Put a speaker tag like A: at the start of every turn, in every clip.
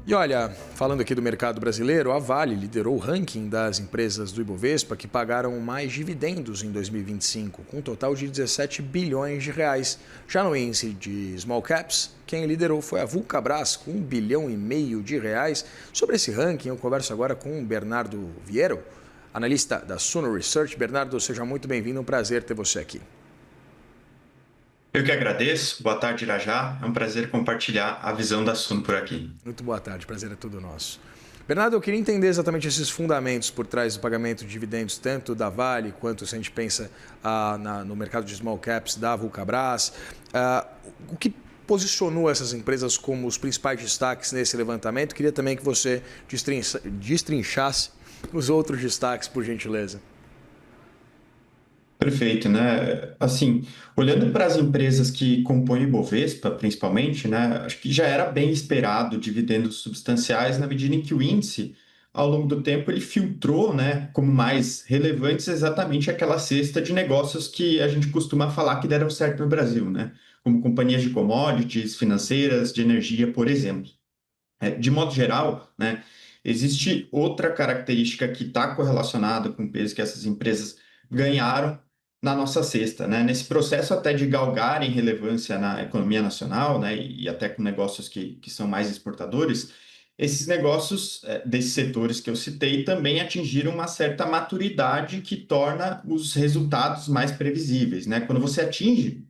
A: E olha, falando aqui do mercado brasileiro, a Vale liderou o ranking das empresas do Ibovespa que pagaram mais dividendos em 2025, com um total de 17 bilhões de reais. Já no índice de Small Caps, quem liderou foi a Vulcabras, com 1,5 bilhão de reais. Sobre esse ranking, eu converso agora com o Bernardo Viero, analista da Suno Research. Bernardo, seja muito bem-vindo, um prazer ter você aqui.
B: Eu que agradeço. Boa tarde, Irajá. É um prazer compartilhar a visão da Suno por aqui.
A: Muito boa tarde, prazer é todo nosso. Bernardo, eu queria entender exatamente esses fundamentos por trás do pagamento de dividendos, tanto da Vale quanto, se a gente pensa no mercado de small caps, da Vulcabras. O que posicionou essas empresas como os principais destaques nesse levantamento? Queria também que você destrinchasse os outros destaques, por gentileza.
B: Perfeito, né? Assim, olhando para as empresas que compõem o Ibovespa, principalmente, né? Acho que já era bem esperado dividendos substanciais na medida em que o índice, ao longo do tempo, ele filtrou, né, como mais relevantes exatamente aquela cesta de negócios que a gente costuma falar que deram certo no Brasil, né? Como companhias de commodities, financeiras, de energia, por exemplo. De modo geral, né, existe outra característica que está correlacionada com o peso que essas empresas ganharam na nossa cesta, né? Nesse processo até de galgarem relevância na economia nacional, né, e até com negócios que são mais exportadores, esses negócios desses setores que eu citei também atingiram uma certa maturidade que torna os resultados mais previsíveis, né? Quando você atinge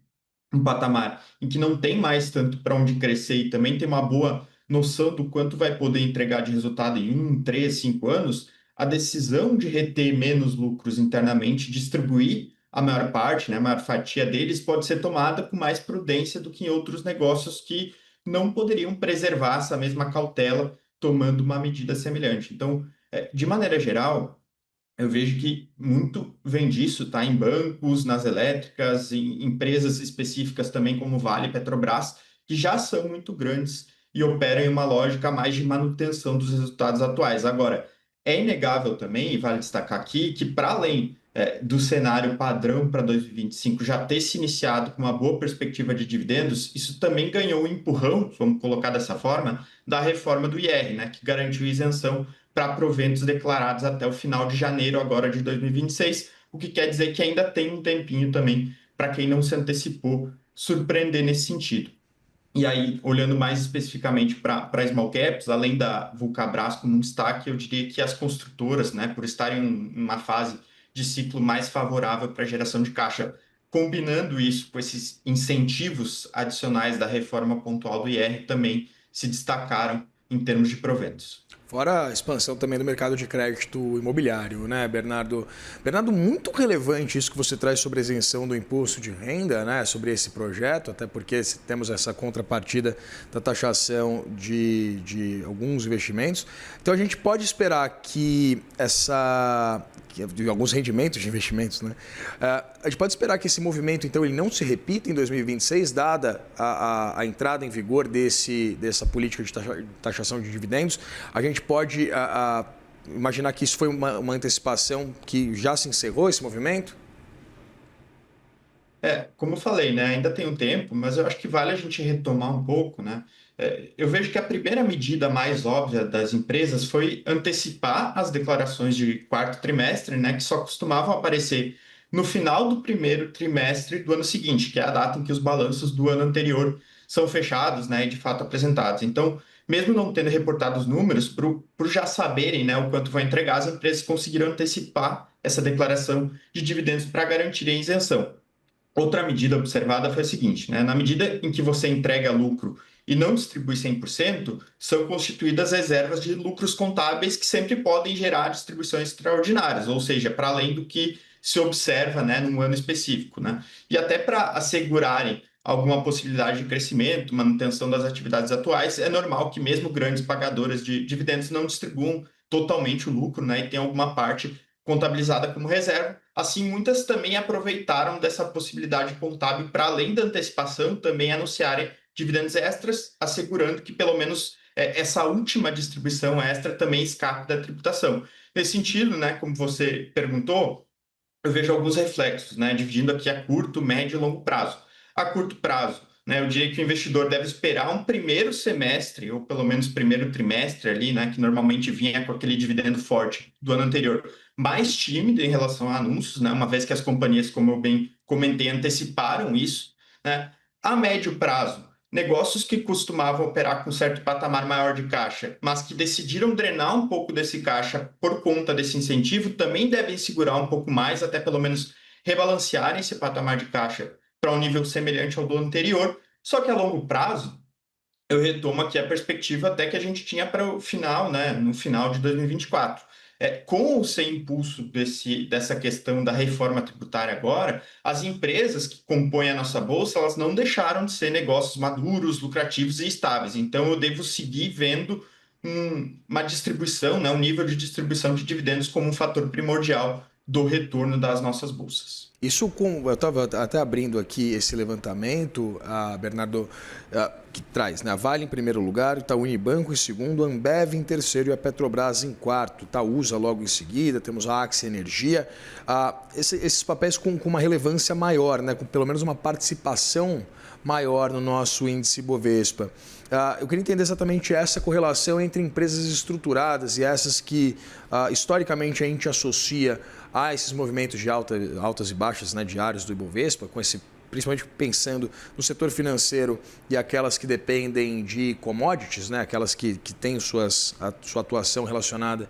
B: um patamar em que não tem mais tanto para onde crescer e também tem uma boa noção do quanto vai poder entregar de resultado em 3, 5 anos, a decisão de reter menos lucros internamente, distribuir a maior parte, né, a maior fatia deles, pode ser tomada com mais prudência do que em outros negócios que não poderiam preservar essa mesma cautela tomando uma medida semelhante. Então, de maneira geral, eu vejo que muito vem disso, tá? Em bancos, nas elétricas, em empresas específicas também, como Vale e Petrobras, que já são muito grandes e operam em uma lógica mais de manutenção dos resultados atuais. Agora, é inegável também, e vale destacar aqui, que para além do cenário padrão para 2025 já ter se iniciado com uma boa perspectiva de dividendos, isso também ganhou um empurrão, vamos colocar dessa forma, da reforma do IR, né? Que garantiu isenção para proventos declarados até o final de janeiro agora de 2026, o que quer dizer que ainda tem um tempinho também para quem não se antecipou surpreender nesse sentido. E aí, olhando mais especificamente para small caps, além da Vulcabras como um destaque, eu diria que as construtoras, né, por estarem em uma fase de ciclo mais favorável para a geração de caixa, combinando isso com esses incentivos adicionais da reforma pontual do IR, também se destacaram em termos de proventos.
A: Fora a expansão também do mercado de crédito imobiliário, né, Bernardo? Bernardo, muito relevante isso que você traz sobre a isenção do imposto de renda, né, sobre esse projeto, até porque temos essa contrapartida da taxação de alguns investimentos. Então a gente pode esperar que de alguns rendimentos de investimentos, né? A gente pode esperar que esse movimento, então, ele não se repita em 2026, dada a entrada em vigor dessa política de taxação de dividendos. A gente pode imaginar que isso foi uma antecipação que já se encerrou, esse movimento?
B: Como eu falei, né, ainda tem um tempo, mas eu acho que vale a gente retomar um pouco, né? Eu vejo que a primeira medida mais óbvia das empresas foi antecipar as declarações de quarto trimestre, né, que só costumavam aparecer no final do primeiro trimestre do ano seguinte, que é a data em que os balanços do ano anterior são fechados, né, e de fato apresentados. Então, mesmo não tendo reportado os números, por já saberem, né, o quanto vão entregar, as empresas conseguiram antecipar essa declaração de dividendos para garantir a isenção. Outra medida observada foi a seguinte, né? Na medida em que você entrega lucro e não distribui 100%, são constituídas reservas de lucros contábeis que sempre podem gerar distribuições extraordinárias, ou seja, para além do que se observa, né, num ano específico, né? E até para assegurarem alguma possibilidade de crescimento, manutenção das atividades atuais, é normal que mesmo grandes pagadoras de dividendos não distribuam totalmente o lucro, né, e tenham alguma parte contabilizada como reserva. Assim, muitas também aproveitaram dessa possibilidade contábil para, além da antecipação, também anunciarem dividendos extras, assegurando que pelo menos essa última distribuição extra também escape da tributação. Nesse sentido, né, como você perguntou, eu vejo alguns reflexos, né, dividindo aqui a curto, médio e longo prazo. A curto prazo, né? Eu diria que o investidor deve esperar um primeiro semestre, ou pelo menos primeiro trimestre ali, né? Que normalmente vinha com aquele dividendo forte do ano anterior, mais tímido em relação a anúncios, né? Uma vez que as companhias, como eu bem comentei, anteciparam isso, né? A médio prazo, negócios que costumavam operar com certo patamar maior de caixa, mas que decidiram drenar um pouco desse caixa por conta desse incentivo, também devem segurar um pouco mais, até pelo menos rebalancearem esse patamar de caixa para um nível semelhante ao do anterior. Só que a longo prazo, eu retomo aqui a perspectiva até que a gente tinha para o final, né, no final de 2024. Com ou sem impulso dessa questão da reforma tributária agora, as empresas que compõem a nossa bolsa, elas não deixaram de ser negócios maduros, lucrativos e estáveis. Então, eu devo seguir vendo uma distribuição, né, um nível de distribuição de dividendos como um fator primordial do retorno das nossas bolsas.
A: Isso eu estava até abrindo aqui esse levantamento, Bernardo, que traz, né? A Vale em primeiro lugar, o Itaú Unibanco em segundo, a Ambev em terceiro e a Petrobras em quarto. Itaúsa logo em seguida, temos a Axia Energia. Esses papéis com uma relevância maior, né? Com pelo menos uma participação maior no nosso índice Bovespa. Eu queria entender exatamente essa correlação entre empresas estruturadas e essas que historicamente a gente associa a esses movimentos de altas e baixas, né, diários do Ibovespa, principalmente pensando no setor financeiro e aquelas que dependem de commodities, né, aquelas que têm sua atuação relacionada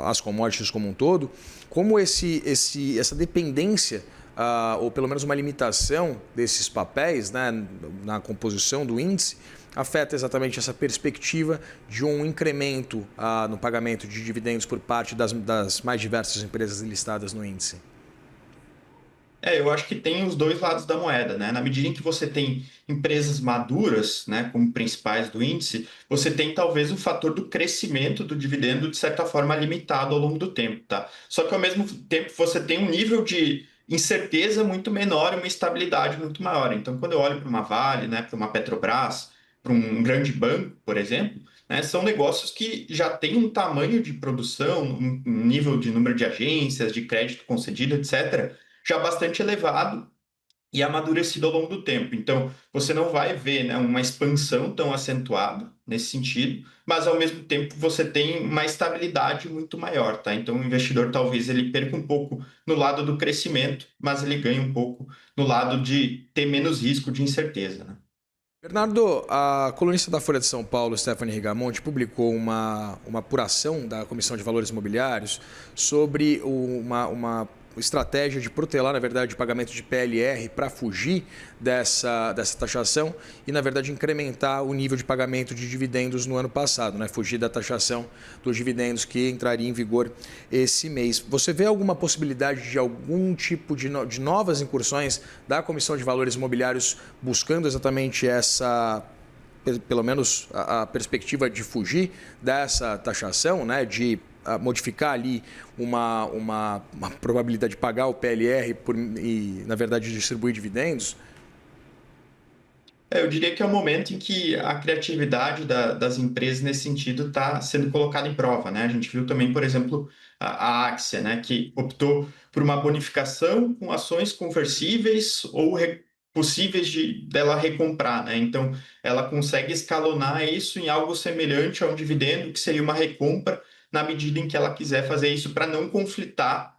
A: às commodities como um todo, como essa dependência ou pelo menos uma limitação desses papéis, né, na composição do índice, afeta exatamente essa perspectiva de um incremento no pagamento de dividendos por parte das mais diversas empresas listadas no índice?
B: Eu acho que tem os dois lados da moeda, né? Na medida em que você tem empresas maduras, né, como principais do índice, você tem talvez o fator do crescimento do dividendo, de certa forma, limitado ao longo do tempo, tá? Só que ao mesmo tempo você tem um nível de incerteza muito menor e uma estabilidade muito maior. Então, quando eu olho para uma Vale, né, para uma Petrobras, para um grande banco, por exemplo, né, são negócios que já têm um tamanho de produção, um nível de número de agências, de crédito concedido, etc., já bastante elevado e amadurecido ao longo do tempo. Então, você não vai ver, né, uma expansão tão acentuada nesse sentido, mas ao mesmo tempo você tem uma estabilidade muito maior, tá? Então, o investidor talvez ele perca um pouco no lado do crescimento, mas ele ganha um pouco no lado de ter menos risco de incerteza, né?
A: Bernardo, a colunista da Folha de São Paulo, Stephanie Rigamonti, publicou uma apuração da Comissão de Valores Imobiliários sobre uma estratégia de protelar, na verdade, o pagamento de PLR para fugir dessa taxação e, na verdade, incrementar o nível de pagamento de dividendos no ano passado, né? Fugir da taxação dos dividendos que entraria em vigor esse mês. Você vê alguma possibilidade de algum tipo de novas incursões da Comissão de Valores Imobiliários buscando exatamente pelo menos a perspectiva de fugir dessa taxação, né? De modificar ali uma probabilidade de pagar o PLR e, na verdade, distribuir dividendos?
B: Eu diria que é o momento em que a criatividade das empresas nesse sentido está sendo colocada em prova, né? A gente viu também, por exemplo, a Axia, né, que optou por uma bonificação com ações conversíveis ou possíveis dela recomprar, né? Então, ela consegue escalonar isso em algo semelhante a um dividendo, que seria uma recompra, na medida em que ela quiser fazer isso para não conflitar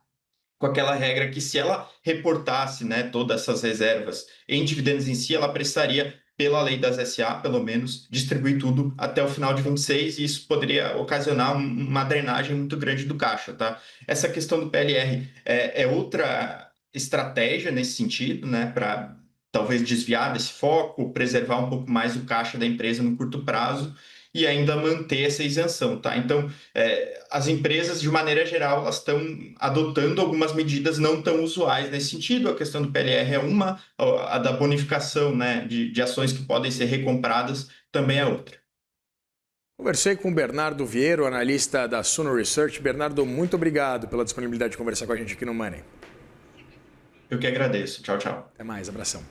B: com aquela regra que, se ela reportasse, né, todas essas reservas em dividendos em si, ela precisaria, pela lei das SA, pelo menos, distribuir tudo até o final de 26, e isso poderia ocasionar uma drenagem muito grande do caixa, tá? Essa questão do PLR é outra estratégia nesse sentido, né, para talvez desviar desse foco, preservar um pouco mais o caixa da empresa no curto prazo e ainda manter essa isenção, tá? Então, as empresas, de maneira geral, elas estão adotando algumas medidas não tão usuais nesse sentido. A questão do PLR é uma, a da bonificação, né, de ações que podem ser recompradas também é outra.
A: Conversei com o Bernardo Vieiro, analista da Suno Research. Bernardo, muito obrigado pela disponibilidade de conversar com a gente aqui no Money.
B: Eu que agradeço. Tchau, tchau.
A: Até mais, abração.